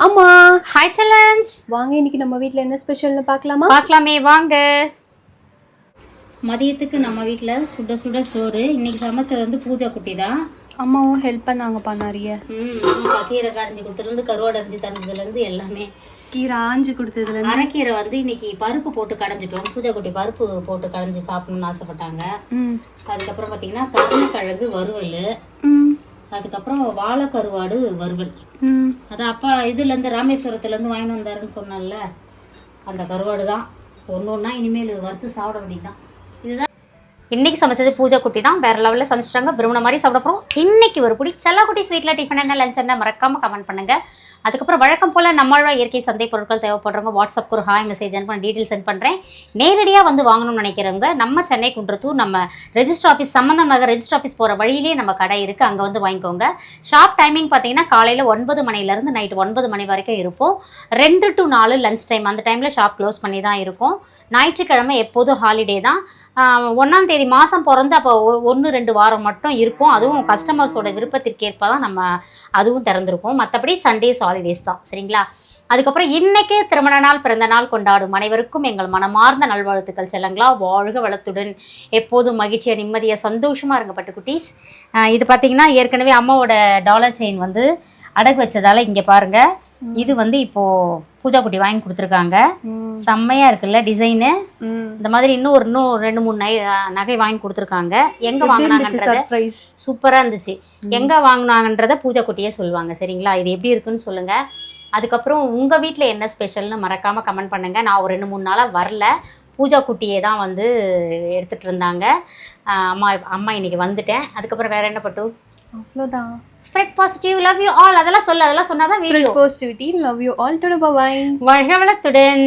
அம்மா ஹாய் செல்லம்ஸ், வாங்க இன்னைக்கு நம்ம வீட்ல என்ன ஸ்பெஷல்னு பார்க்கலாமா? பார்க்கலாமே வாங்க. மதியத்துக்கு நம்ம வீட்டில் சுட சுட சோறு. இன்னைக்கு சமைச்சது வந்து பூஜா குட்டி தான். அம்மாவும் ஹெல்ப் பண்ணாங்கப்பா நிறைய. கீரை கரைஞ்சி கொடுத்துருந்து கருவாடு அரைஞ்சி தந்ததுலேருந்து எல்லாமே. கீரை ஆஞ்சு கொடுத்ததுல அரைக்கீரை வந்து இன்னைக்கு பருப்பு போட்டு கடைஞ்சிட்டோம். பூஜா குட்டி பருப்பு போட்டு கடைஞ்சி சாப்பிடணும்னு ஆசைப்பட்டாங்க. அதுக்கப்புறம் பார்த்தீங்கன்னா கருணக்கிழங்கு வறுவல், அதுக்கப்புறம் வாழை கருவாடு வறுவல். அதான் அப்பா இதுலேருந்து ராமேஸ்வரத்துலேருந்து வாங்கிட்டு வந்தாருன்னு சொன்னால அந்த கருவாடு தான். ஒன்று ஒன்றா இனிமேல் வறுத்து சாப்பிட வேண்டியதுதான். இதுதான் இன்னைக்கு சமைச்சது பூஜா குட்டி தான். வேற லெவலில் சமைச்சிட்டாங்க. விரும்பின மாதிரி சாப்பிட போகிறோம். இன்னைக்கு ஒரு குடி செல்லா குட்டி ஸ்வீட்டில் டிஃபன் என்ன லஞ்ச் என்ன மறக்காமல் கமெண்ட் பண்ணுங்க. அதுக்கப்புறம் வழக்கம் போல் நம்மளோட இயற்கை சந்தை பொருட்கள் தேவைப்படுறவங்க வாட்ஸ்அப்க்கு ஒரு ஹாய் மெசேஜ் அனுப்பி டீட்டெயில் சென்ட் பண்ணுறேன். நேரடியாக வந்து வாங்கணும்னு நினைக்கிறவங்க நம்ம சென்னை குன்றத்தூர் நம்ம ரெஜிஸ்டர் ஆஃபீஸ் சம்பந்தம் நகர் ரெஜிஸ்டர் ஆஃபீஸ் போகிற வழியிலே நம்ம கடை இருக்குது. அங்கே வந்து வாங்கிக்கோங்க. ஷாப் டைமிங் பார்த்தீங்கன்னா காலையில் 9 மணிலேருந்து நைட்டு 9 மணி வரைக்கும் இருப்போம். 2 to 4 லஞ்ச் டைம். அந்த டைமில் ஷாப் க்ளோஸ் பண்ணி தான் இருக்கும். ஞாயிற்றுக்கிழமை எப்போதும் ஹாலிடே தான். 1ஆம் தேதி மாதம் பிறந்து அப்போ 1-2 வாரம் மட்டும் இருக்கும். அதுவும் கஸ்டமர்ஸோட விருப்பத்திற்கேற்ப தான் நம்ம அதுவும் திறந்திருக்கோம். மற்றபடி சண்டேஸ் ஹாலிடேஸ் தான். சரிங்களா? அதுக்கப்புறம் இன்னைக்கு திருமண நாள் பிறந்த நாள் கொண்டாடும் அனைவருக்கும் எங்கள் மனமார்ந்த நல்வாழ்த்துக்கள் செல்லங்களா. வாழ்க வளத்துடன் எப்போதும் மகிழ்ச்சியாக நிம்மதியாக சந்தோஷமாக இருங்க பட்டுக்குட்டீஸ். இது பார்த்தீங்கன்னா ஏற்கனவே அம்மாவோட டாலர் செயின் வந்து அடகு வச்சதால இங்கே பாருங்க. இது வந்து இப்போ பூஜா குட்டி வாங்கி கொடுத்துருக்காங்க. செம்மையா இருக்குல்ல டிசைனு. இந்த மாதிரி இன்னும் 2-3 நகை வாங்கி கொடுத்துருக்காங்க. எங்க வாங்கினாங்கன்றத சூப்பரா இருந்துச்சு. எங்க வாங்கினாங்கன்றத பூஜா குட்டியே சொல்லுவாங்க. சரிங்களா? இது எப்படி இருக்குன்னு சொல்லுங்க. அதுக்கப்புறம் உங்க வீட்டில் என்ன ஸ்பெஷல்னு மறக்காம கமெண்ட் பண்ணுங்க. நான் ஒரு 2-3 நாளாக வரல. பூஜா குட்டியே தான் வந்து எடுத்துட்டு இருந்தாங்க. அம்மா இன்னைக்கு வந்துட்டேன். அதுக்கப்புறம் வேற என்ன பட்டு அவ்வளோதான். Spread positive, love you all. அதெல்லாம் சொன்னாதான் video. Positivity, love you all. டு பை. வாழ்க வளத்துடன்.